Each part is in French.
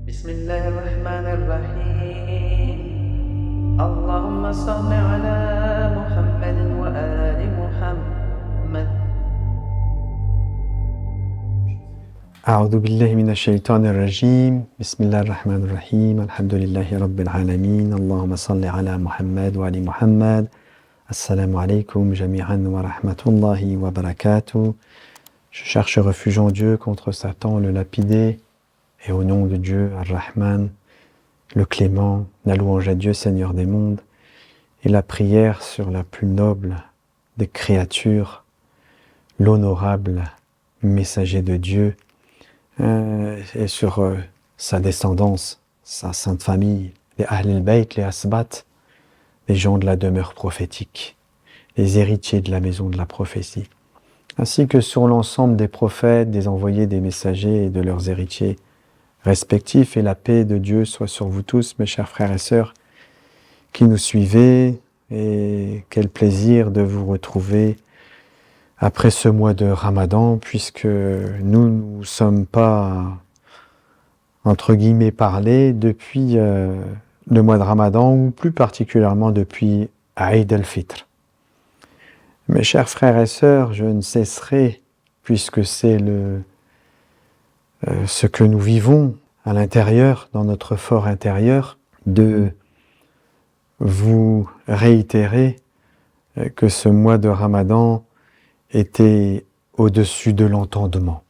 بسم الله الرحمن الرحيم اللهم صل على محمد وآل محمد أعوذ بالله من الشيطان الرجيم بسم الله الرحمن الرحيم الحمد لله رب العالمين اللهم صل على محمد وعلى محمد Assalamu alaikum jami'an wa rahmatullahi wa barakatuh. Je cherche refuge en Dieu contre Satan le lapidé et au nom de Dieu Ar-Rahman, le clément, la louange à Dieu Seigneur des mondes et la prière sur la plus noble des créatures, l'honorable messager de Dieu et sur sa descendance, sa sainte famille, les Ahl al-Bayt, les Asbat, les gens de la demeure prophétique, les héritiers de la maison de la prophétie, ainsi que sur l'ensemble des prophètes, des envoyés, des messagers et de leurs héritiers respectifs, et la paix de Dieu soit sur vous tous, mes chers frères et sœurs, qui nous suivez, et quel plaisir de vous retrouver après ce mois de Ramadan, puisque nous ne sommes pas, entre guillemets, parlés depuis le mois de Ramadan, ou plus particulièrement depuis Aïd al-Fitr. Mes chers frères et sœurs, je ne cesserai, puisque c'est ce que nous vivons à l'intérieur, dans notre fort intérieur, de vous réitérer que ce mois de Ramadan était au-dessus de l'entendement.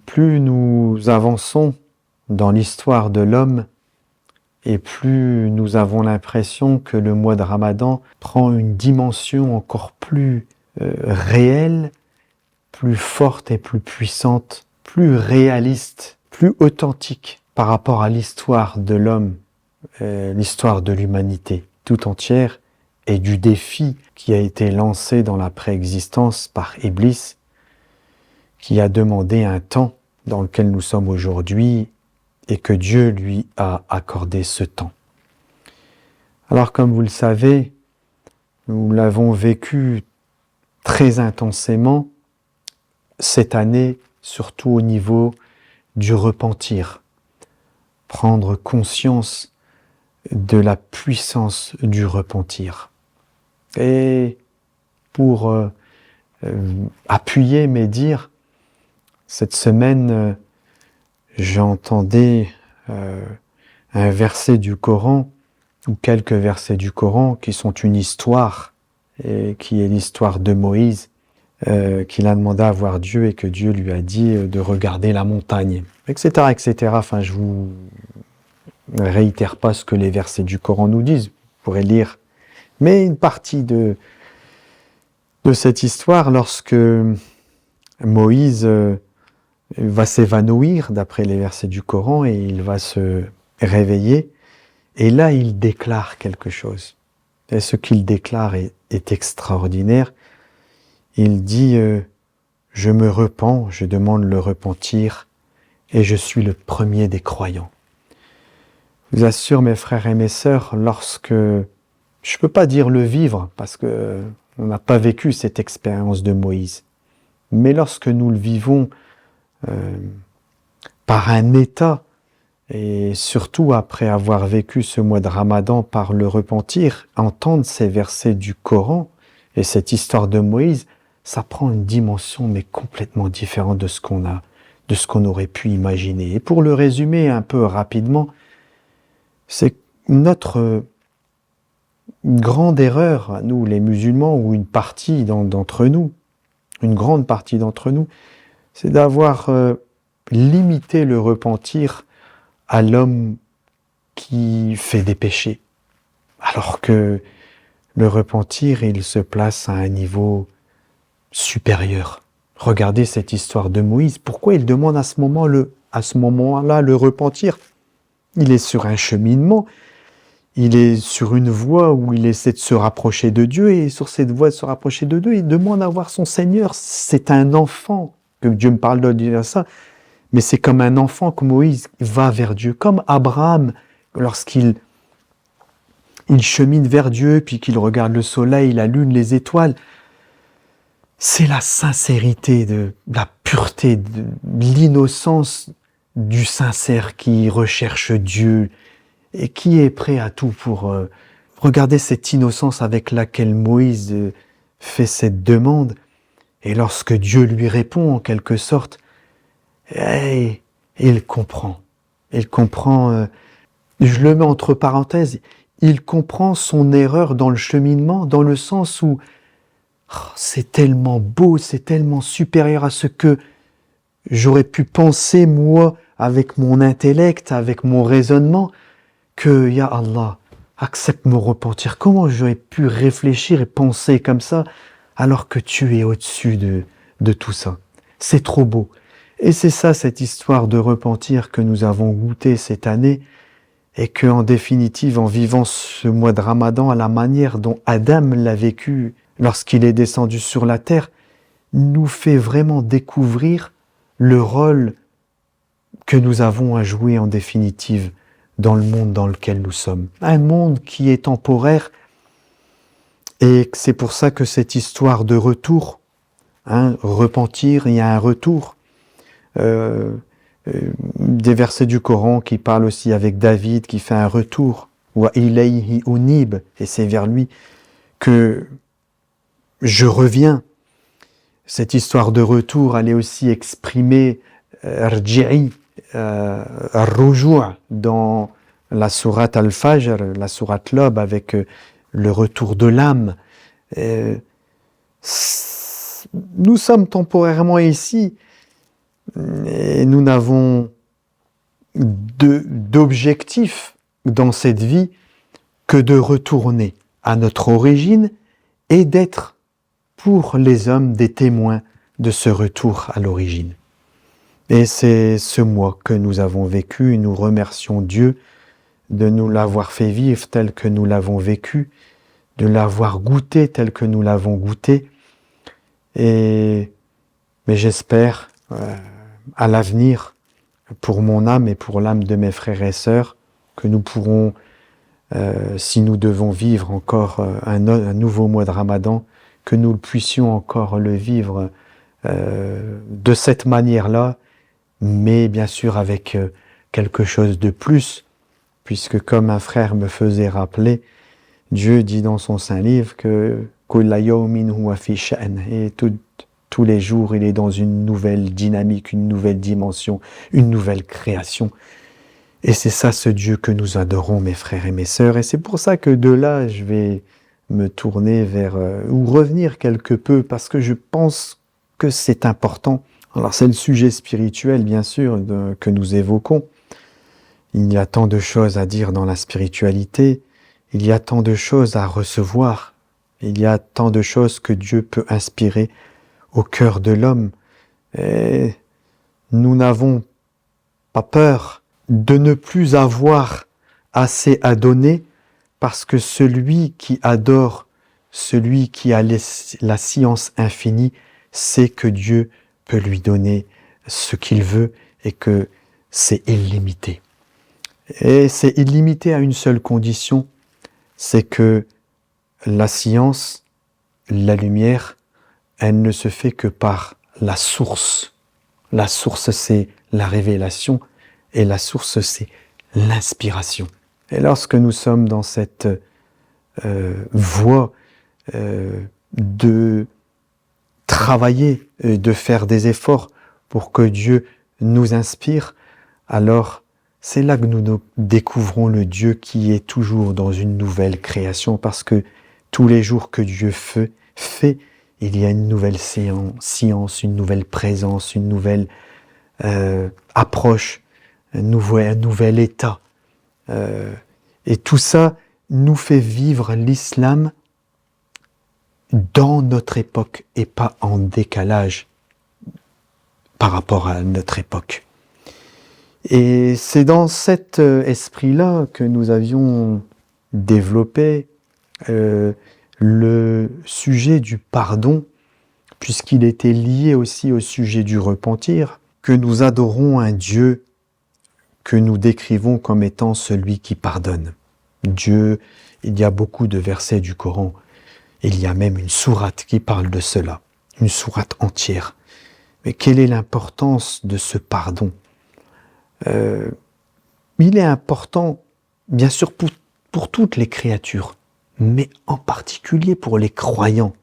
Plus nous avançons dans l'histoire de l'homme, et plus nous avons l'impression que le mois de Ramadan prend une dimension encore plus réelle, plus forte et plus puissante, plus réaliste, plus authentique par rapport à l'histoire de l'homme, l'histoire de l'humanité tout entière, et du défi qui a été lancé dans la préexistence par Iblis, qui a demandé un temps dans lequel nous sommes aujourd'hui, et que Dieu lui a accordé ce temps. Alors, comme vous le savez, nous l'avons vécu très intensément cette année, surtout au niveau du repentir. Prendre conscience de la puissance du repentir. Et pour appuyer mes dires, cette semaine, j'entendais un verset du Coran, ou quelques versets du Coran, qui sont une histoire, et qui est l'histoire de Moïse, qu'il a demandé à voir Dieu, et que Dieu lui a dit de regarder la montagne, etc., etc. Enfin, je vous réitère pas ce que les versets du Coran nous disent, vous pourrez lire, mais une partie de cette histoire, lorsque Moïse va s'évanouir, d'après les versets du Coran, et il va se réveiller, et là il déclare quelque chose. Et ce qu'il déclare est extraordinaire. Il dit « Je me repens, je demande le repentir, et je suis le premier des croyants. » Je vous assure, mes frères et mes sœurs, lorsque, je ne peux pas dire le vivre, parce que on n'a pas vécu cette expérience de Moïse, mais lorsque nous le vivons par un état, et surtout après avoir vécu ce mois de Ramadan par le repentir, entendre ces versets du Coran et cette histoire de Moïse, ça prend une dimension mais complètement différente de ce qu'on aurait pu imaginer. Et pour le résumer un peu rapidement, c'est notre grande erreur, nous les musulmans, ou une partie d'entre nous, une grande partie d'entre nous, c'est d'avoir limité le repentir à l'homme qui fait des péchés. Alors que le repentir, il se place à un niveau supérieur. Regardez cette histoire de Moïse. Pourquoi il demande à ce moment-là le repentir? Il est sur un cheminement, il est sur une voie où il essaie de se rapprocher de Dieu, et sur cette voie de se rapprocher de Dieu, il demande à voir son Seigneur. C'est un enfant, que Dieu me parle de dire ça, mais c'est comme un enfant que Moïse va vers Dieu, comme Abraham, lorsqu'il chemine vers Dieu, puis qu'il regarde le soleil, la lune, les étoiles. C'est la sincérité, la pureté, de l'innocence du sincère qui recherche Dieu et qui est prêt à tout pour regarder cette innocence avec laquelle Moïse fait cette demande. Et lorsque Dieu lui répond en quelque sorte, hey, il comprend. Il comprend, je le mets entre parenthèses, il comprend son erreur dans le cheminement, dans le sens où c'est tellement beau, c'est tellement supérieur à ce que j'aurais pu penser, moi, avec mon intellect, avec mon raisonnement, que, ya Allah, accepte mon repentir. Comment j'aurais pu réfléchir et penser comme ça, alors que tu es au-dessus de tout ça? C'est trop beau. Et c'est ça, cette histoire de repentir que nous avons goûté cette année, et que, en définitive, en vivant ce mois de Ramadan à la manière dont Adam l'a vécu lorsqu'il est descendu sur la terre, nous fait vraiment découvrir le rôle que nous avons à jouer en définitive dans le monde dans lequel nous sommes. Un monde qui est temporaire, et c'est pour ça que cette histoire de retour, repentir, il y a un retour. Des versets du Coran qui parlent aussi avec David, qui fait un retour, wa ilayhi unib, et c'est vers lui que je reviens. Cette histoire de retour, elle est aussi exprimée rji'i, ar-rujou' dans la sourate Al-Fajr, la sourate L'aube, avec le retour de l'âme. Nous sommes temporairement ici, et nous n'avons d'objectif dans cette vie que de retourner à notre origine et d'être pour les hommes des témoins de ce retour à l'origine. Et c'est ce mois que nous avons vécu, et nous remercions Dieu de nous l'avoir fait vivre tel que nous l'avons vécu, de l'avoir goûté tel que nous l'avons goûté. Mais j'espère à l'avenir, pour mon âme et pour l'âme de mes frères et sœurs, que nous pourrons, si nous devons vivre encore un nouveau mois de Ramadan, que nous puissions encore le vivre de cette manière-là, mais bien sûr avec quelque chose de plus, puisque comme un frère me faisait rappeler, Dieu dit dans son saint livre que « Kulla yawmin huwa fi sha'n » et tous les jours, il est dans une nouvelle dynamique, une nouvelle dimension, une nouvelle création. Et c'est ça ce Dieu que nous adorons, mes frères et mes sœurs. Et c'est pour ça que de là, je vais me tourner vers, ou revenir quelque peu, parce que je pense que c'est important. Alors c'est le sujet spirituel, bien sûr, que nous évoquons. Il y a tant de choses à dire dans la spiritualité, il y a tant de choses à recevoir, il y a tant de choses que Dieu peut inspirer au cœur de l'homme. Et nous n'avons pas peur de ne plus avoir assez à donner, parce que celui qui adore, celui qui a la science infinie, sait que Dieu peut lui donner ce qu'il veut et que c'est illimité. Et c'est illimité à une seule condition, c'est que la science, la lumière, elle ne se fait que par la source. La source, c'est la révélation, et la source, c'est l'inspiration. Et lorsque nous sommes dans cette voie de travailler, de faire des efforts pour que Dieu nous inspire, alors c'est là que nous découvrons le Dieu qui est toujours dans une nouvelle création, parce que tous les jours que Dieu fait, il y a une nouvelle science, une nouvelle présence, une nouvelle approche, un nouvel état. Et tout ça nous fait vivre l'islam dans notre époque et pas en décalage par rapport à notre époque. Et c'est dans cet esprit-là que nous avions développé le sujet du pardon, puisqu'il était lié aussi au sujet du repentir, que nous adorons un Dieu que nous décrivons comme étant celui qui pardonne. Dieu, il y a beaucoup de versets du Coran, il y a même une sourate qui parle de cela, une sourate entière. Mais quelle est l'importance de ce pardon ? il est important, bien sûr, pour toutes les créatures, mais en particulier pour les croyants,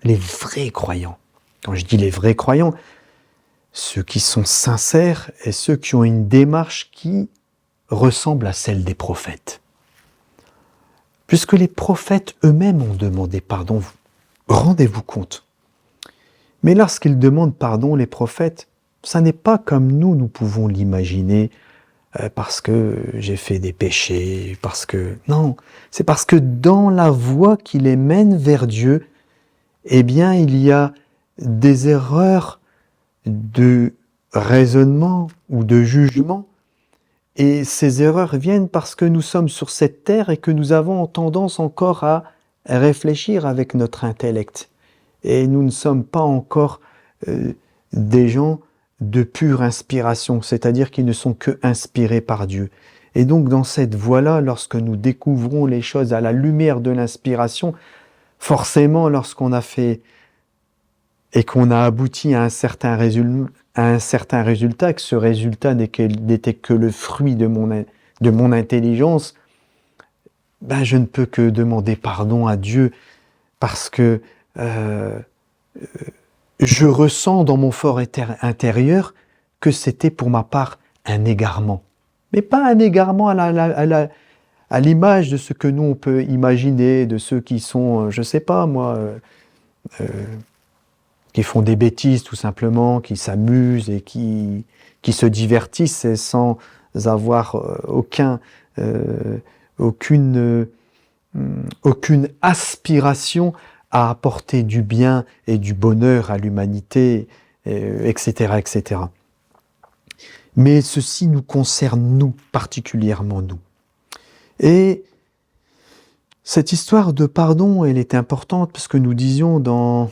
les vrais croyants. Quand je dis les vrais croyants, ceux qui sont sincères et ceux qui ont une démarche qui ressemble à celle des prophètes. Puisque les prophètes eux-mêmes ont demandé pardon, rendez-vous compte. Mais lorsqu'ils demandent pardon, les prophètes, ça n'est pas comme nous pouvons l'imaginer, parce que j'ai fait des péchés, parce que... Non, c'est parce que dans la voie qui les mène vers Dieu, eh bien, il y a des erreurs de raisonnement ou de jugement, et ces erreurs viennent parce que nous sommes sur cette terre et que nous avons tendance encore à réfléchir avec notre intellect. Et nous ne sommes pas encore des gens de pure inspiration, c'est-à-dire qui ne sont que inspirés par Dieu. Et donc dans cette voie-là, lorsque nous découvrons les choses à la lumière de l'inspiration, forcément lorsqu'on a fait et qu'on a abouti à un certain résultat, que ce résultat n'était que le fruit de mon intelligence, ben je ne peux que demander pardon à Dieu parce que je ressens dans mon fort intérieur que c'était pour ma part un égarement. Mais pas un égarement à l'image de ce que nous on peut imaginer, de ceux qui sont, je sais pas moi, qui font des bêtises tout simplement, qui s'amusent et qui se divertissent sans avoir aucune aspiration à apporter du bien et du bonheur à l'humanité, etc., etc. Mais ceci nous concerne, nous, particulièrement nous. Et cette histoire de pardon, elle est importante parce que nous disions dans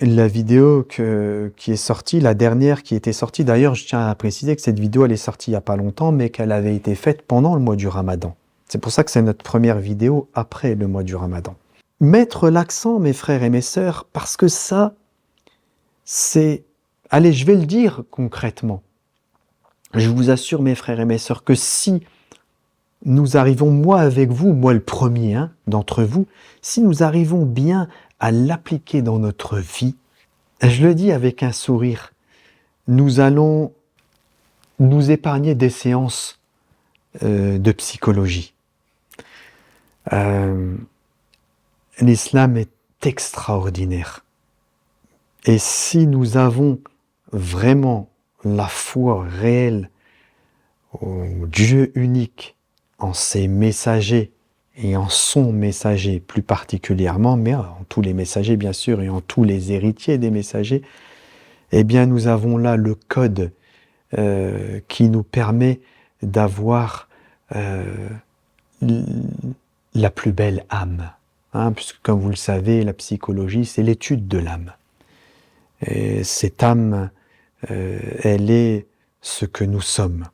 la vidéo qui est sortie, la dernière qui était sortie, d'ailleurs je tiens à préciser que cette vidéo elle est sortie il n'y a pas longtemps, mais qu'elle avait été faite pendant le mois du Ramadan. C'est pour ça que c'est notre première vidéo après le mois du Ramadan. Mettre l'accent, mes frères et mes sœurs, parce que ça, c'est... Allez, je vais le dire concrètement. Je vous assure, mes frères et mes sœurs, que si nous arrivons, moi avec vous, moi le premier d'entre vous, si nous arrivons bien à l'appliquer dans notre vie, je le dis avec un sourire, nous allons nous épargner des séances de psychologie. L'islam est extraordinaire. Et si nous avons vraiment la foi réelle au Dieu unique, en ses messagers et en son messager plus particulièrement, mais en tous les messagers bien sûr et en tous les héritiers des messagers, eh bien nous avons là le code qui nous permet d'avoir la plus belle âme. Puisque comme vous le savez, la psychologie, c'est l'étude de l'âme. Et cette âme, elle est ce que nous sommes.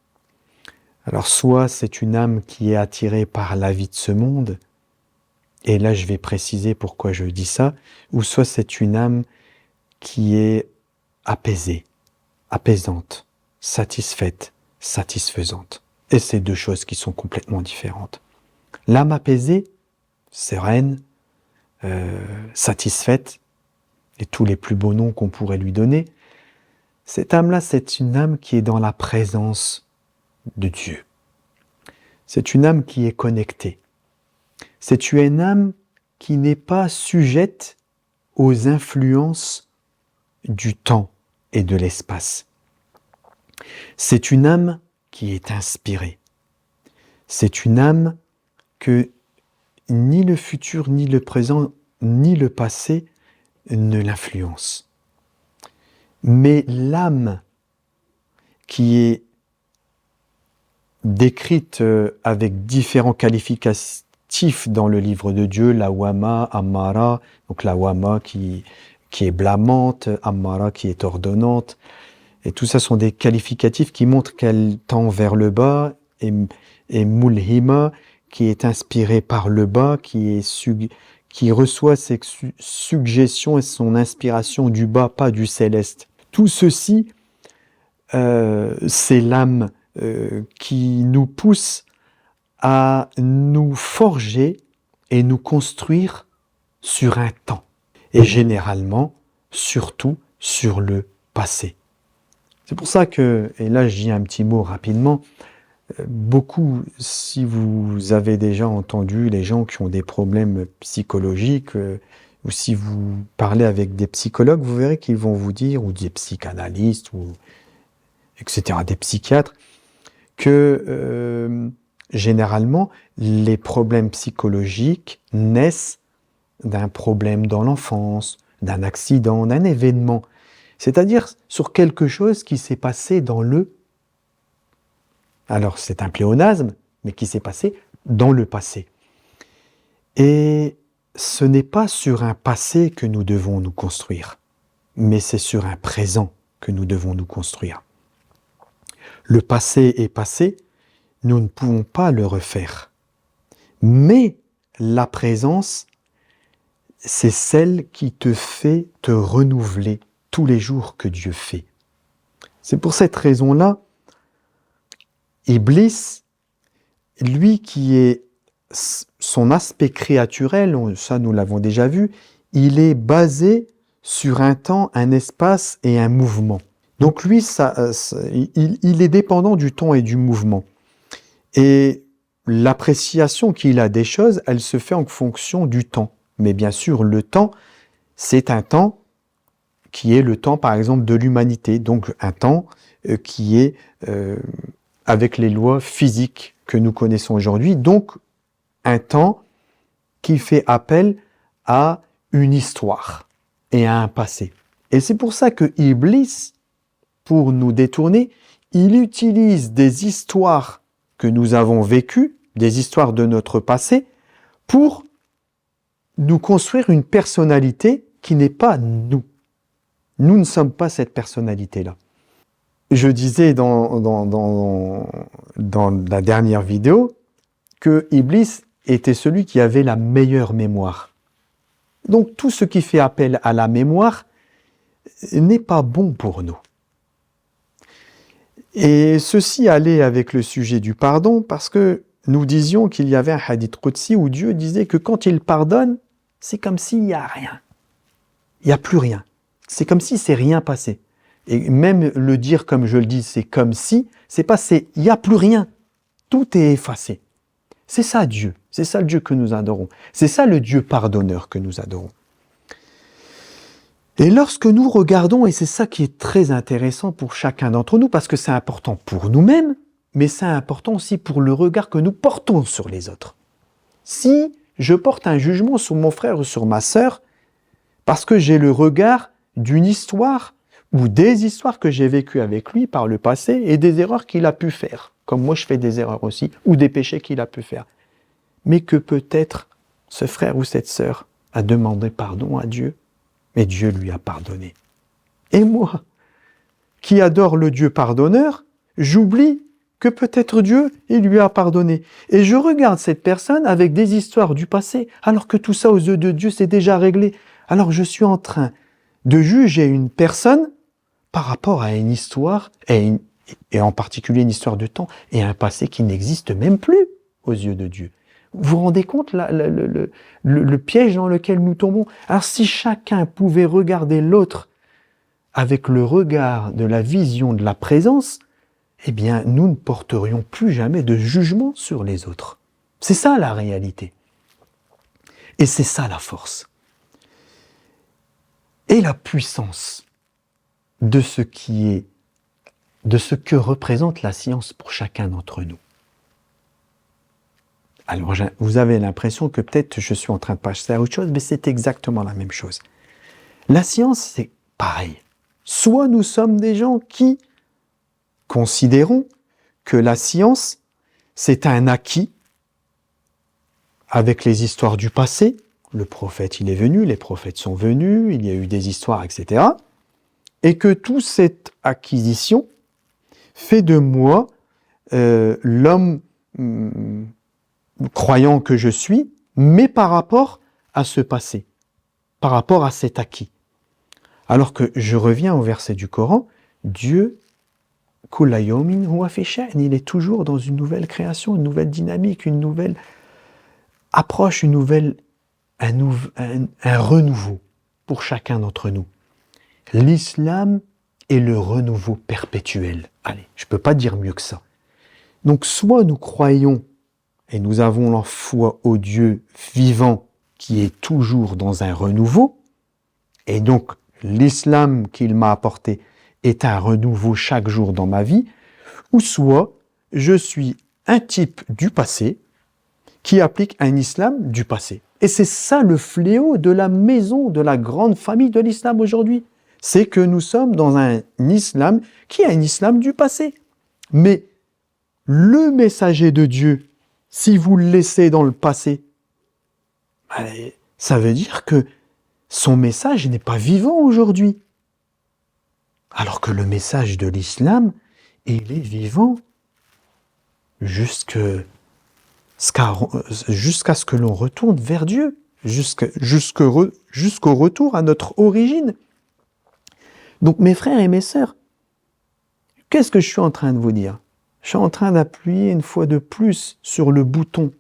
Alors soit c'est une âme qui est attirée par la vie de ce monde, et là je vais préciser pourquoi je dis ça, ou soit c'est une âme qui est apaisée, apaisante, satisfaite, satisfaisante. Et c'est deux choses qui sont complètement différentes. L'âme apaisée, sereine, satisfaite, et tous les plus beaux noms qu'on pourrait lui donner, cette âme-là, c'est une âme qui est dans la présence de Dieu. C'est une âme qui est connectée. C'est une âme qui n'est pas sujette aux influences du temps et de l'espace. C'est une âme qui est inspirée. C'est une âme que ni le futur, ni le présent, ni le passé ne l'influencent. Mais l'âme qui est décrite avec différents qualificatifs dans le livre de Dieu, lawama, ammara, donc lawama qui est blâmante, ammara qui est ordonnante, et tout ça sont des qualificatifs qui montrent qu'elle tend vers le bas, et mulhima qui est inspirée par le bas, qui reçoit ses suggestions et son inspiration du bas, pas du céleste. Tout ceci, c'est l'âme qui nous pousse à nous forger et nous construire sur un temps. Et généralement, surtout sur le passé. C'est pour ça que, et là je dis un petit mot rapidement, beaucoup, si vous avez déjà entendu les gens qui ont des problèmes psychologiques, ou si vous parlez avec des psychologues, vous verrez qu'ils vont vous dire, ou des psychanalystes, ou etc., des psychiatres, que généralement, les problèmes psychologiques naissent d'un problème dans l'enfance, d'un accident, d'un événement. C'est-à-dire sur quelque chose qui s'est passé dans le... Alors c'est un pléonasme, mais qui s'est passé dans le passé. Et ce n'est pas sur un passé que nous devons nous construire, mais c'est sur un présent que nous devons nous construire. Le passé est passé, nous ne pouvons pas le refaire. Mais la présence, c'est celle qui te fait te renouveler tous les jours que Dieu fait. C'est pour cette raison-là, Iblis, lui qui est son aspect créaturel, ça nous l'avons déjà vu, il est basé sur un temps, un espace et un mouvement. Donc lui, il est dépendant du temps et du mouvement. Et l'appréciation qu'il a des choses, elle se fait en fonction du temps. Mais bien sûr, le temps, c'est un temps qui est le temps, par exemple, de l'humanité. Donc un temps qui est avec les lois physiques que nous connaissons aujourd'hui. Donc un temps qui fait appel à une histoire et à un passé. Et c'est pour ça que Iblis, pour nous détourner, il utilise des histoires que nous avons vécues, des histoires de notre passé, pour nous construire une personnalité qui n'est pas nous. Nous ne sommes pas cette personnalité-là. Je disais dans la dernière vidéo que Iblis était celui qui avait la meilleure mémoire. Donc tout ce qui fait appel à la mémoire n'est pas bon pour nous. Et ceci allait avec le sujet du pardon, parce que nous disions qu'il y avait un hadith Qudsi où Dieu disait que quand il pardonne, c'est comme s'il n'y a rien. Il n'y a plus rien. C'est comme si c'est rien passé. Et même le dire comme je le dis, c'est comme si, c'est pas c'est, il n'y a plus rien. Tout est effacé. C'est ça Dieu. C'est ça le Dieu que nous adorons. C'est ça le Dieu pardonneur que nous adorons. Et lorsque nous regardons, et c'est ça qui est très intéressant pour chacun d'entre nous, parce que c'est important pour nous-mêmes, mais c'est important aussi pour le regard que nous portons sur les autres. Si je porte un jugement sur mon frère ou sur ma sœur, parce que j'ai le regard d'une histoire ou des histoires que j'ai vécues avec lui par le passé et des erreurs qu'il a pu faire, comme moi je fais des erreurs aussi, ou des péchés qu'il a pu faire, mais que peut-être ce frère ou cette sœur a demandé pardon à Dieu, mais Dieu lui a pardonné. Et moi, qui adore le Dieu pardonneur, j'oublie que peut-être Dieu, il lui a pardonné. Et je regarde cette personne avec des histoires du passé, alors que tout ça aux yeux de Dieu, c'est déjà réglé. Alors je suis en train de juger une personne par rapport à une histoire, et en particulier une histoire de temps, et un passé qui n'existe même plus aux yeux de Dieu. Vous vous rendez compte le piège dans lequel nous tombons? Alors si chacun pouvait regarder l'autre avec le regard de la vision de la présence, eh bien nous ne porterions plus jamais de jugement sur les autres. C'est ça la réalité. Et c'est ça la force. Et la puissance de ce que représente la science pour chacun d'entre nous. Alors, vous avez l'impression que peut-être je suis en train de passer à autre chose, mais c'est exactement la même chose. La science, c'est pareil. Soit nous sommes des gens qui considérons que la science, c'est un acquis avec les histoires du passé. Le prophète, il est venu, les prophètes sont venus, il y a eu des histoires, etc. Et que toute cette acquisition fait de moi l'homme croyant que je suis, mais par rapport à ce passé, par rapport à cet acquis. Alors que je reviens au verset du Coran, Dieu kulla yawmin huwa fi sha'n. Il est toujours dans une nouvelle création, une nouvelle dynamique, une nouvelle approche, un renouveau pour chacun d'entre nous. L'islam est le renouveau perpétuel. Allez, je ne peux pas dire mieux que ça. Donc, soit nous croyons et nous avons la foi au Dieu vivant qui est toujours dans un renouveau, et donc l'islam qu'il m'a apporté est un renouveau chaque jour dans ma vie, ou soit je suis un type du passé qui applique un islam du passé. Et c'est ça le fléau de la maison, de la grande famille de l'islam aujourd'hui. C'est que nous sommes dans un islam qui est un islam du passé. Mais le messager de Dieu, si vous le laissez dans le passé, ça veut dire que son message n'est pas vivant aujourd'hui. Alors que le message de l'islam, il est vivant jusqu'à ce que l'on retourne vers Dieu, jusqu'au retour à notre origine. Donc mes frères et mes sœurs, qu'est-ce que je suis en train de vous dire? Je suis en train d'appuyer une fois de plus sur le bouton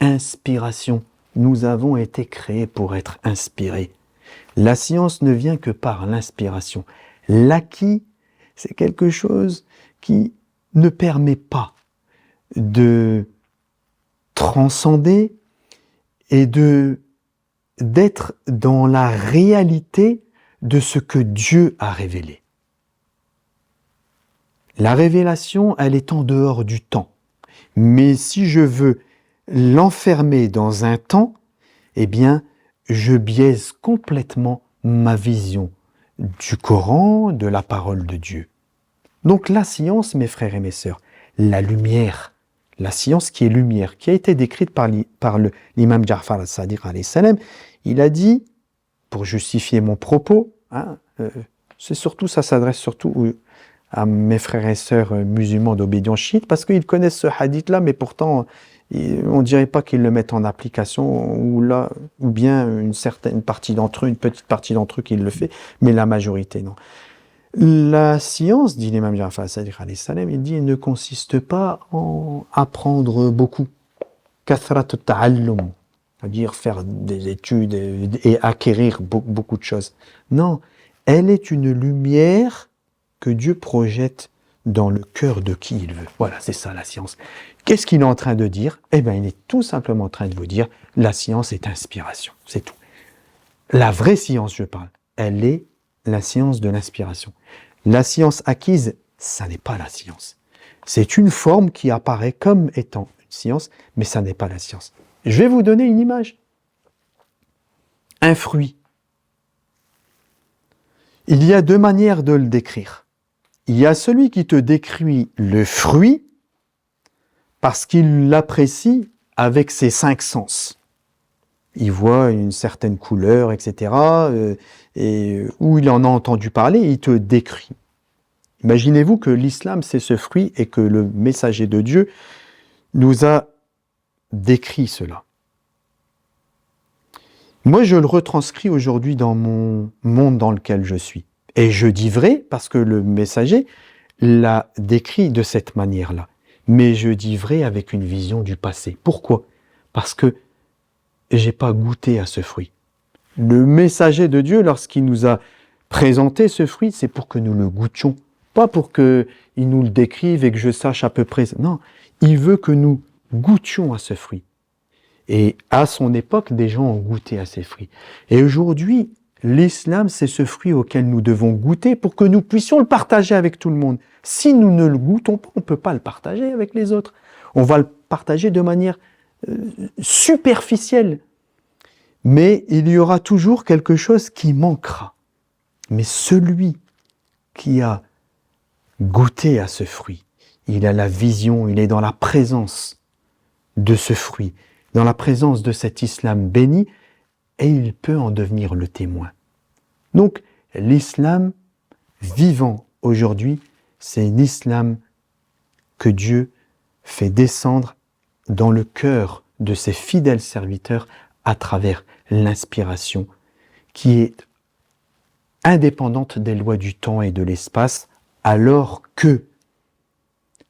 inspiration. Nous avons été créés pour être inspirés. La science ne vient que par l'inspiration. L'acquis, c'est quelque chose qui ne permet pas de transcender et d'être dans la réalité de ce que Dieu a révélé. La révélation, elle est en dehors du temps. Mais si je veux l'enfermer dans un temps, eh bien, je biaise complètement ma vision du Coran, de la parole de Dieu. Donc la science, mes frères et mes sœurs, la lumière, la science qui est lumière, qui a été décrite par l'imam Ja'far al-Sadiq alayhi salam, il a dit, pour justifier mon propos, c'est surtout, ça s'adresse surtout à mes frères et sœurs musulmans d'obédience chiite, parce qu'ils connaissent ce hadith-là, mais pourtant, on ne dirait pas qu'ils le mettent en application, ou bien une petite partie d'entre eux qui le fait, mais la majorité, non. La science, dit l'imam Ja'far al-Sadiq alayhi salam, il dit, ne consiste pas en apprendre beaucoup. Kathrat ta'allum, c'est-à-dire faire des études et acquérir beaucoup de choses. Non, elle est une lumière que Dieu projette dans le cœur de qui il veut. Voilà, c'est ça la science. Qu'est-ce qu'il est en train de dire? Eh bien, il est tout simplement en train de vous dire, la science est inspiration, c'est tout. La vraie science, je parle, elle est la science de l'inspiration. La science acquise, ça n'est pas la science. C'est une forme qui apparaît comme étant une science, mais ça n'est pas la science. Je vais vous donner une image. Un fruit. Il y a deux manières de le décrire. Il y a celui qui te décrit le fruit parce qu'il l'apprécie avec ses 5 sens. Il voit une certaine couleur, etc. Et où il en a entendu parler, il te décrit. Imaginez-vous que l'islam, c'est ce fruit et que le messager de Dieu nous a décrit cela. Moi, je le retranscris aujourd'hui dans mon monde dans lequel je suis. Et je dis vrai parce que le messager l'a décrit de cette manière-là. Mais je dis vrai avec une vision du passé. Pourquoi? Parce que j'ai pas goûté à ce fruit. Le messager de Dieu, lorsqu'il nous a présenté ce fruit, c'est pour que nous le goûtions. Pas pour qu'il nous le décrive et que je sache à peu près. Non, il veut que nous goûtions à ce fruit. Et à son époque, des gens ont goûté à ces fruits. Et aujourd'hui, l'islam, c'est ce fruit auquel nous devons goûter pour que nous puissions le partager avec tout le monde. Si nous ne le goûtons pas, on ne peut pas le partager avec les autres. On va le partager de manière superficielle. Mais il y aura toujours quelque chose qui manquera. Mais celui qui a goûté à ce fruit, il a la vision, il est dans la présence de ce fruit, dans la présence de cet islam béni, et il peut en devenir le témoin. Donc, l'islam vivant aujourd'hui, c'est l'islam que Dieu fait descendre dans le cœur de ses fidèles serviteurs à travers l'inspiration qui est indépendante des lois du temps et de l'espace, alors que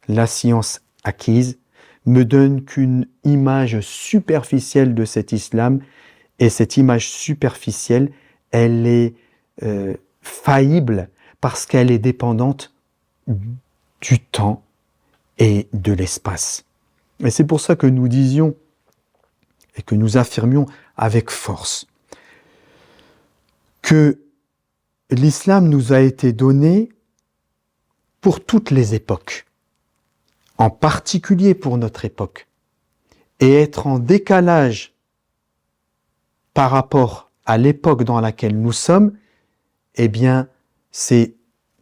la science acquise, me donne qu'une image superficielle de cet islam, et cette image superficielle, elle est faillible parce qu'elle est dépendante du temps et de l'espace. Et c'est pour ça que nous disions et que nous affirmions avec force que l'islam nous a été donné pour toutes les époques, en particulier pour notre époque, et être en décalage par rapport à l'époque dans laquelle nous sommes, eh bien, c'est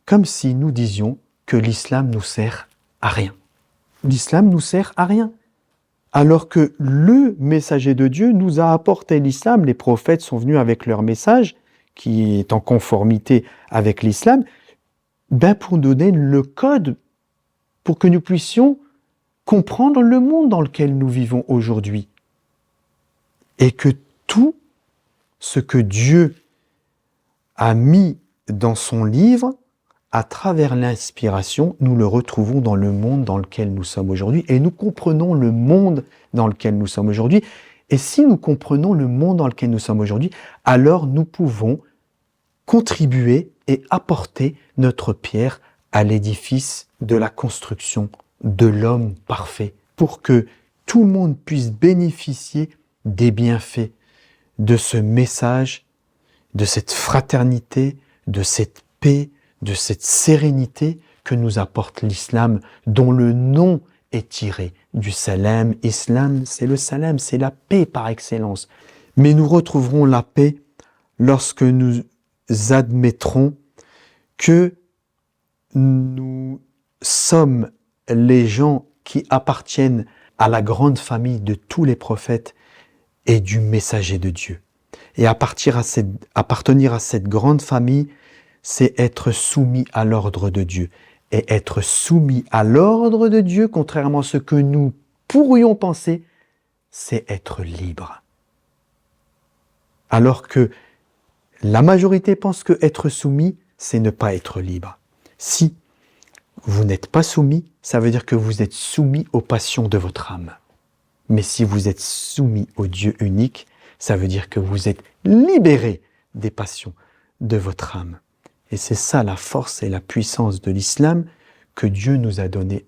comme si nous disions que l'islam nous sert à rien. L'islam nous sert à rien. Alors que le messager de Dieu nous a apporté l'islam, les prophètes sont venus avec leur message, qui est en conformité avec l'islam, pour donner le code pour que nous puissions comprendre le monde dans lequel nous vivons aujourd'hui. Et que tout ce que Dieu a mis dans son livre, à travers l'inspiration, nous le retrouvons dans le monde dans lequel nous sommes aujourd'hui, et nous comprenons le monde dans lequel nous sommes aujourd'hui. Et si nous comprenons le monde dans lequel nous sommes aujourd'hui, alors nous pouvons contribuer et apporter notre pierre à l'édifice de la construction de l'homme parfait, pour que tout le monde puisse bénéficier des bienfaits de ce message, de cette fraternité, de cette paix, de cette sérénité que nous apporte l'islam, dont le nom est tiré du salam. Islam, c'est le salam, c'est la paix par excellence. Mais nous retrouverons la paix lorsque nous admettrons que nous sommes les gens qui appartiennent à la grande famille de tous les prophètes et du messager de Dieu. Et appartenir à cette grande famille, c'est être soumis à l'ordre de Dieu. Et être soumis à l'ordre de Dieu, contrairement à ce que nous pourrions penser, c'est être libre. Alors que la majorité pense que être soumis, c'est ne pas être libre. Si vous n'êtes pas soumis, ça veut dire que vous êtes soumis aux passions de votre âme. Mais si vous êtes soumis au Dieu unique, ça veut dire que vous êtes libéré des passions de votre âme. Et c'est ça la force et la puissance de l'islam que Dieu nous a donné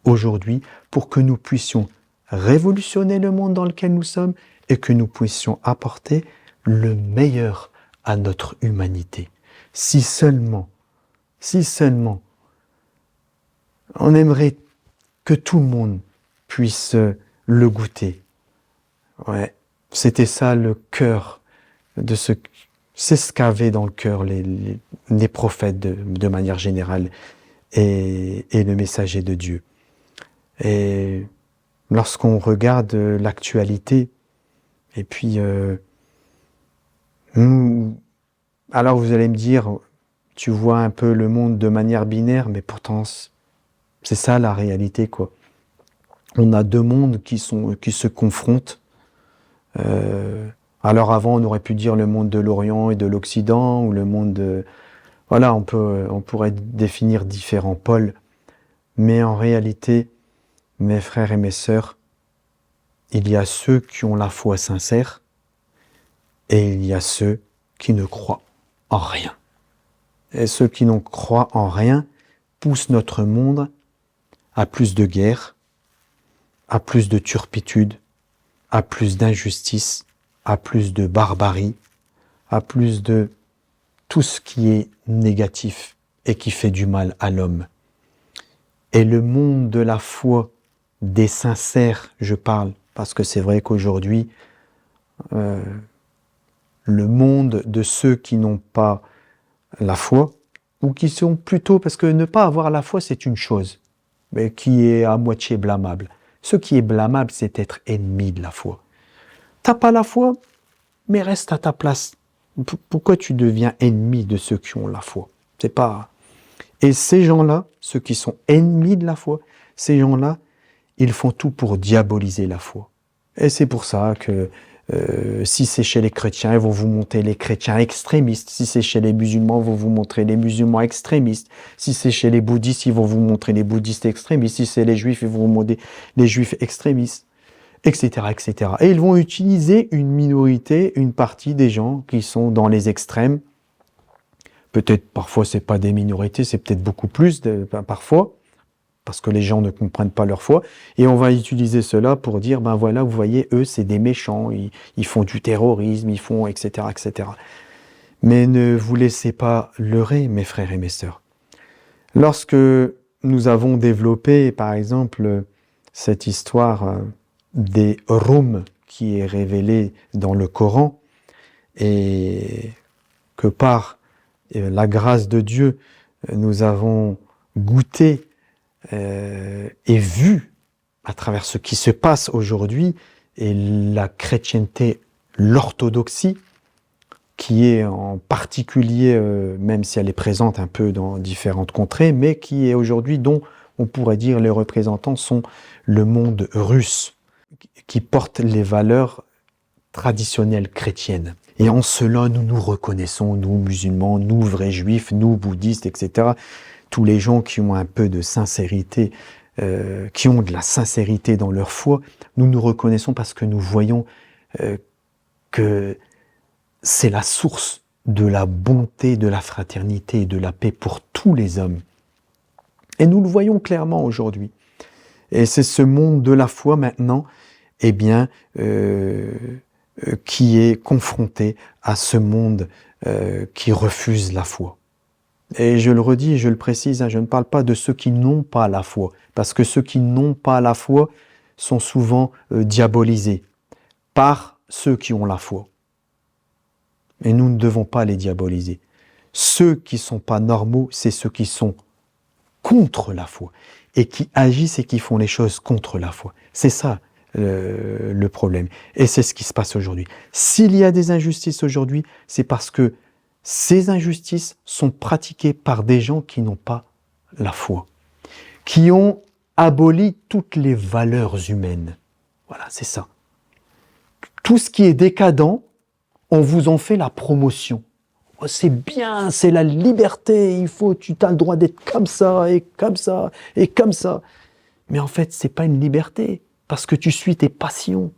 aujourd'hui pour que nous puissions révolutionner le monde dans lequel nous sommes et que nous puissions apporter le meilleur à notre humanité. Si seulement, on aimerait que tout le monde puisse le goûter. Ouais, c'était ça le cœur de ce... C'est ce qu'avaient dans le cœur les prophètes de manière générale et le messager de Dieu. Et lorsqu'on regarde l'actualité, et puis... alors vous allez me dire, tu vois un peu le monde de manière binaire, mais pourtant c'est ça la réalité, quoi. On a deux mondes qui se confrontent. Alors avant, on aurait pu dire le monde de l'Orient et de l'Occident, ou le monde de... Voilà, on pourrait définir différents pôles. Mais en réalité, mes frères et mes sœurs, il y a ceux qui ont la foi sincère, et il y a ceux qui ne croient en rien. Et ceux qui n'en croient en rien poussent notre monde à plus de guerre, à plus de turpitude, à plus d'injustice, à plus de barbarie, à plus de tout ce qui est négatif et qui fait du mal à l'homme. Et le monde de la foi des sincères, je parle, parce que c'est vrai qu'aujourd'hui, le monde de ceux qui n'ont pas la foi, ou qui sont plutôt, parce que ne pas avoir la foi, c'est une chose, mais qui est à moitié blâmable. Ce qui est blâmable, c'est être ennemi de la foi. T'as pas la foi, mais reste à ta place. Pourquoi tu deviens ennemi de ceux qui ont la foi? C'est pas... Et ces gens-là, ceux qui sont ennemis de la foi, ces gens-là, ils font tout pour diaboliser la foi. Et c'est pour ça que Si c'est chez les chrétiens, ils vont vous montrer les chrétiens extrémistes. Si c'est chez les musulmans, ils vont vous montrer les musulmans extrémistes. Si c'est chez les bouddhistes, ils vont vous montrer les bouddhistes extrémistes. Si c'est les juifs, ils vont vous montrer les juifs extrémistes, etc., etc. Et ils vont utiliser une minorité, une partie des gens qui sont dans les extrêmes. Peut-être parfois c'est pas des minorités, c'est peut-être beaucoup plus parfois, parce que les gens ne comprennent pas leur foi, et on va utiliser cela pour dire, ben voilà, vous voyez, eux, c'est des méchants, ils font du terrorisme, ils font, etc., etc. Mais ne vous laissez pas leurrer, mes frères et mes sœurs. Lorsque nous avons développé, par exemple, cette histoire des Roms qui est révélée dans le Coran, et que par la grâce de Dieu, nous avons goûté et vu à travers ce qui se passe aujourd'hui et la chrétienté, l'orthodoxie, qui est en particulier, même si elle est présente un peu dans différentes contrées, mais qui est aujourd'hui, dont on pourrait dire les représentants sont le monde russe, qui porte les valeurs traditionnelles chrétiennes. Et en cela, nous nous reconnaissons, nous musulmans, nous vrais juifs, nous bouddhistes, etc., tous les gens qui ont un peu de sincérité, qui ont de la sincérité dans leur foi, nous nous reconnaissons parce que nous voyons que c'est la source de la bonté, de la fraternité et de la paix pour tous les hommes. Et nous le voyons clairement aujourd'hui. Et c'est ce monde de la foi maintenant, eh bien, qui est confronté à ce monde qui refuse la foi. Et je le redis et je le précise, je ne parle pas de ceux qui n'ont pas la foi, parce que ceux qui n'ont pas la foi sont souvent diabolisés par ceux qui ont la foi. Et nous ne devons pas les diaboliser. Ceux qui ne sont pas normaux, c'est ceux qui sont contre la foi, et qui agissent et qui font les choses contre la foi. C'est ça le problème. Et c'est ce qui se passe aujourd'hui. S'il y a des injustices aujourd'hui, c'est parce que ces injustices sont pratiquées par des gens qui n'ont pas la foi, qui ont aboli toutes les valeurs humaines. Voilà, c'est ça. Tout ce qui est décadent, on vous en fait la promotion. Oh, c'est bien, c'est la liberté, tu as le droit d'être comme ça, et comme ça, et comme ça. Mais en fait, c'est pas une liberté, parce que tu suis tes passions.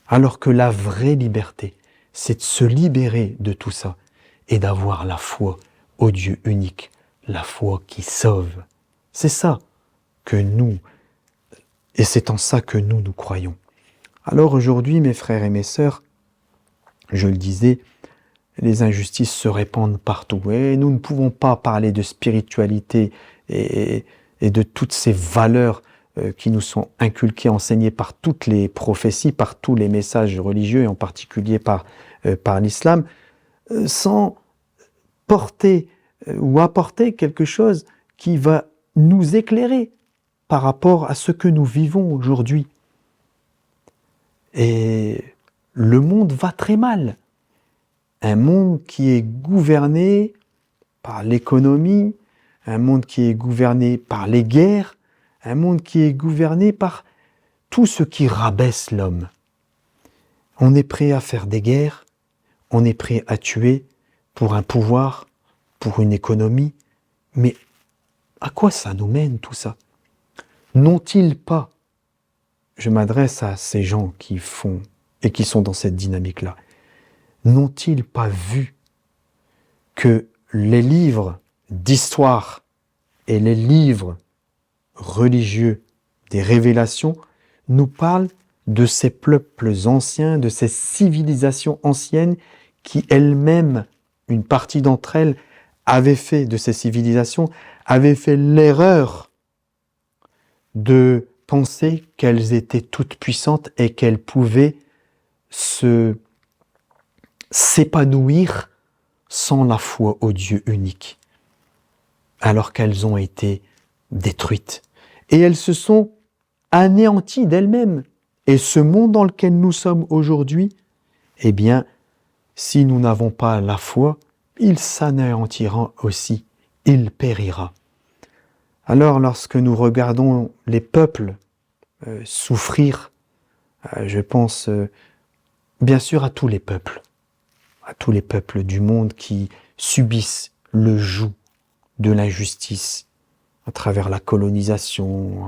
Alors que la vraie liberté, c'est de se libérer de tout ça et d'avoir la foi au Dieu unique, la foi qui sauve. C'est ça que nous, et c'est en ça que nous croyons. Alors aujourd'hui, mes frères et mes sœurs, je le disais, les injustices se répandent partout. Et nous ne pouvons pas parler de spiritualité et de toutes ces valeurs qui nous sont inculquées, enseignées par toutes les prophéties, par tous les messages religieux, et en particulier par l'islam, sans porter ou apporter quelque chose qui va nous éclairer par rapport à ce que nous vivons aujourd'hui. Et le monde va très mal. Un monde qui est gouverné par l'économie, un monde qui est gouverné par les guerres, un monde qui est gouverné par tout ce qui rabaisse l'homme. On est prêt à faire des guerres, on est prêt à tuer pour un pouvoir, pour une économie, mais à quoi ça nous mène tout ça? N'ont-ils pas, je m'adresse à ces gens qui font et qui sont dans cette dynamique-là, n'ont-ils pas vu que les livres d'histoire et les livres religieux des révélations nous parlent de ces peuples anciens, de ces civilisations anciennes qui elles-mêmes, une partie d'entre elles, avaient fait de ces civilisations, avaient fait l'erreur de penser qu'elles étaient toutes puissantes et qu'elles pouvaient s'épanouir sans la foi au Dieu unique, alors qu'elles ont été détruites. Et elles se sont anéanties d'elles-mêmes. Et ce monde dans lequel nous sommes aujourd'hui, eh bien, si nous n'avons pas la foi, il s'anéantira aussi, il périra. Alors, lorsque nous regardons les peuples souffrir, je pense bien sûr à tous les peuples du monde qui subissent le joug de l'injustice à travers la colonisation,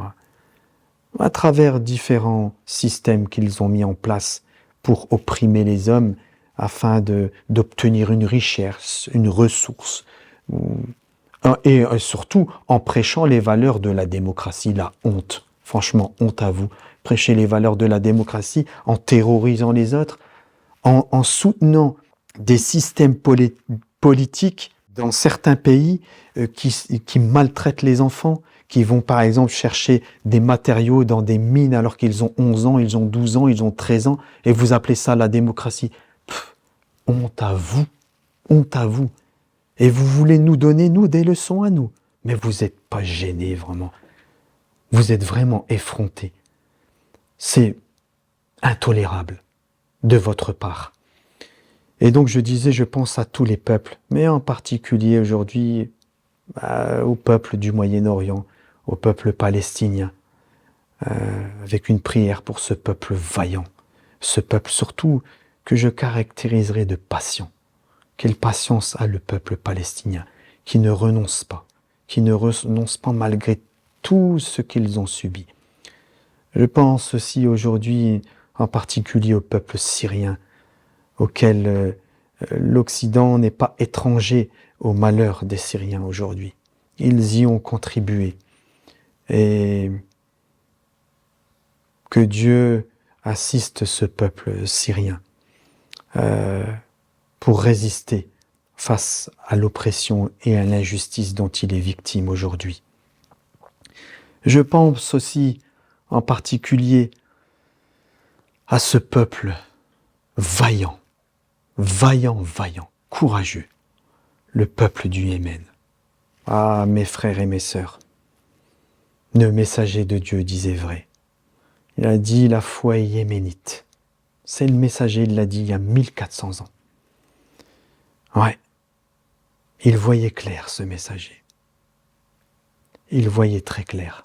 à travers différents systèmes qu'ils ont mis en place pour opprimer les hommes afin d'obtenir une richesse, une ressource, et surtout en prêchant les valeurs de la démocratie, la honte. Franchement, honte à vous. Prêcher les valeurs de la démocratie en terrorisant les autres, en soutenant des systèmes politiques dans certains pays qui maltraitent les enfants, qui vont par exemple chercher des matériaux dans des mines alors qu'ils ont 11 ans, ils ont 12 ans, ils ont 13 ans, et vous appelez ça la démocratie. Honte à vous, honte à vous. Et vous voulez nous donner, nous, des leçons à nous. Mais vous n'êtes pas gênés, vraiment. Vous êtes vraiment effrontés. C'est intolérable de votre part. Et donc je disais, je pense à tous les peuples, mais en particulier aujourd'hui au peuple du Moyen-Orient, au peuple palestinien, avec une prière pour ce peuple vaillant, ce peuple surtout que je caractériserais de patient. Quelle patience a le peuple palestinien, qui ne renonce pas malgré tout ce qu'ils ont subi. Je pense aussi aujourd'hui en particulier au peuple syrien, auquel l'Occident n'est pas étranger au malheur des Syriens aujourd'hui. Ils y ont contribué. Et que Dieu assiste ce peuple syrien pour résister face à l'oppression et à l'injustice dont il est victime aujourd'hui. Je pense aussi en particulier à ce peuple vaillant, courageux, le peuple du Yémen. Ah, mes frères et mes sœurs, le messager de Dieu disait vrai. Il a dit la foi est yéménite. C'est le messager, il l'a dit il y a 1400 ans. Ouais, il voyait clair ce messager. Il voyait très clair.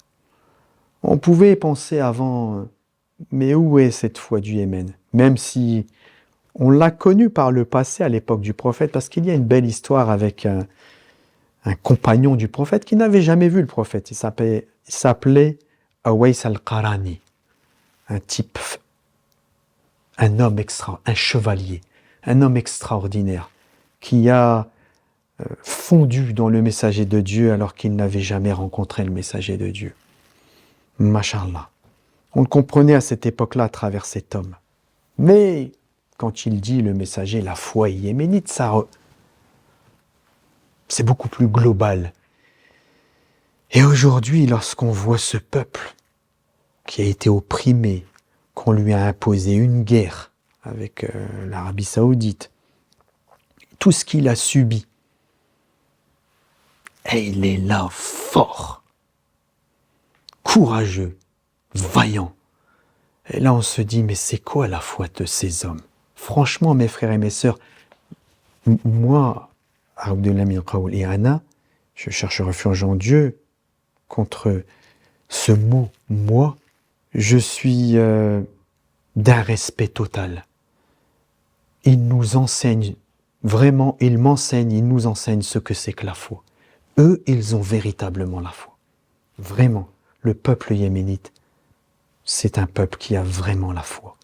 On pouvait penser avant, mais où est cette foi du Yémen? Même si on l'a connu par le passé à l'époque du prophète, parce qu'il y a une belle histoire avec un compagnon du prophète qui n'avait jamais vu le prophète. Il s'appelait Awais al-Qarani, un chevalier, un homme extraordinaire, qui a fondu dans le messager de Dieu alors qu'il n'avait jamais rencontré le messager de Dieu. Mashallah. On le comprenait à cette époque-là à travers cet homme. Mais quand il dit le messager, la foi yéménite, c'est beaucoup plus global. Et aujourd'hui, lorsqu'on voit ce peuple qui a été opprimé, qu'on lui a imposé une guerre avec l'Arabie Saoudite, tout ce qu'il a subi, et il est là fort, courageux, vaillant. Et là on se dit, mais c'est quoi la foi de ces hommes? Franchement, mes frères et mes sœurs, moi, Abdullah Qaoul et Anna, je cherche refuge en Dieu contre ce mot « moi ». Je suis d'un respect total. Ils nous enseignent, vraiment, ils m'enseignent, ils nous enseignent ce que c'est que la foi. Eux, ils ont véritablement la foi. Vraiment, le peuple yéménite, c'est un peuple qui a vraiment la foi.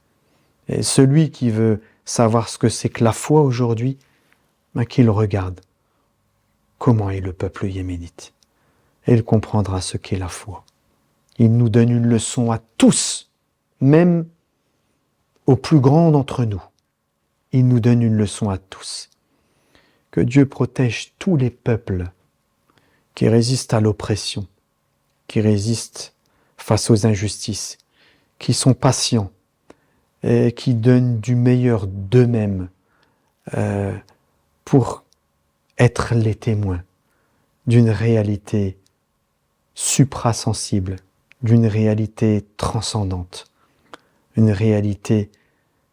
Et celui qui veut savoir ce que c'est que la foi aujourd'hui, qu'il regarde comment est le peuple yéménite. Et il comprendra ce qu'est la foi. Il nous donne une leçon à tous, même aux plus grands d'entre nous. Il nous donne une leçon à tous. Que Dieu protège tous les peuples qui résistent à l'oppression, qui résistent face aux injustices, qui sont patients et qui donnent du meilleur d'eux-mêmes pour être les témoins d'une réalité suprasensible, d'une réalité transcendante, une réalité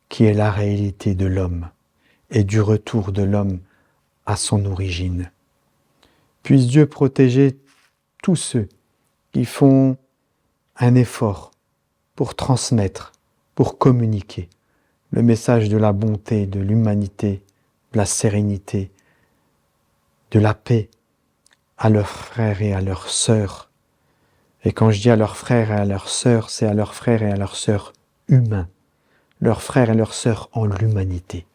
qui est la réalité de l'homme et du retour de l'homme à son origine. Puisse Dieu protéger tous ceux qui font un effort pour transmettre, pour communiquer le message de la bonté, de l'humanité, de la sérénité, de la paix à leurs frères et à leurs sœurs. Et quand je dis à leurs frères et à leurs sœurs, c'est à leurs frères et à leurs sœurs humains, leurs frères et leurs sœurs en l'humanité.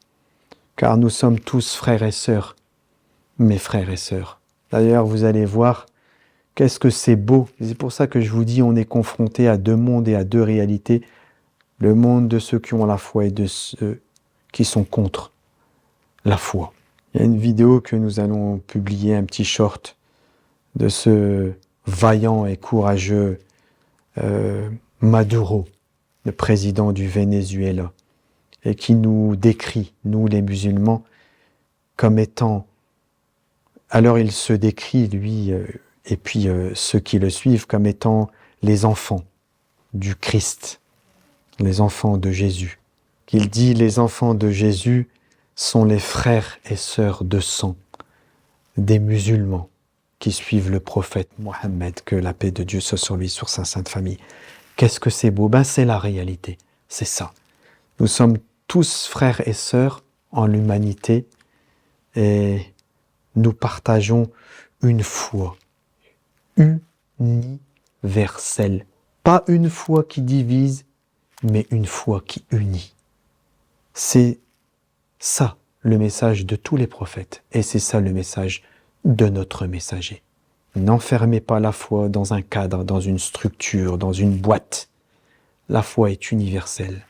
Car nous sommes tous frères et sœurs, mes frères et sœurs. D'ailleurs, vous allez voir, qu'est-ce que c'est beau. C'est pour ça que je vous dis, on est confronté à deux mondes et à deux réalités. Le monde de ceux qui ont la foi et de ceux qui sont contre la foi. Il y a une vidéo que nous allons publier, un petit short, de ce vaillant et courageux Maduro, le président du Venezuela, et qui nous décrit, nous les musulmans, comme étant... Alors il se décrit, lui, et puis ceux qui le suivent, comme étant les enfants du Christ, les enfants de Jésus. Il dit, les enfants de Jésus sont les frères et sœurs de sang des musulmans qui suivent le prophète Mohammed, que la paix de Dieu soit sur lui, sur sa sainte famille. Qu'est-ce que c'est beau? C'est la réalité, c'est ça. Nous sommes tous frères et sœurs en l'humanité et nous partageons une foi universelle. Pas une foi qui divise, mais une foi qui unit. C'est ça le message de tous les prophètes et c'est ça le message de notre messager. N'enfermez pas la foi dans un cadre, dans une structure, dans une boîte. La foi est universelle.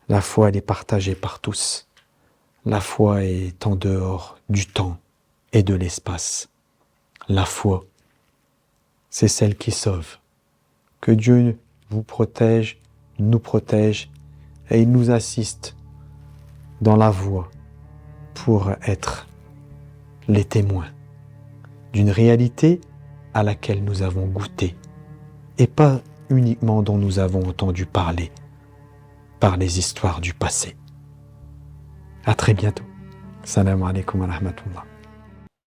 La foi, elle est partagée par tous. La foi est en dehors du temps et de l'espace. La foi, c'est celle qui sauve. Que Dieu vous protège, nous protège et il nous assiste dans la voie pour être les témoins d'une réalité à laquelle nous avons goûté et pas uniquement dont nous avons entendu parler par les histoires du passé. À très bientôt. Salam alaikum wa rahmatullah.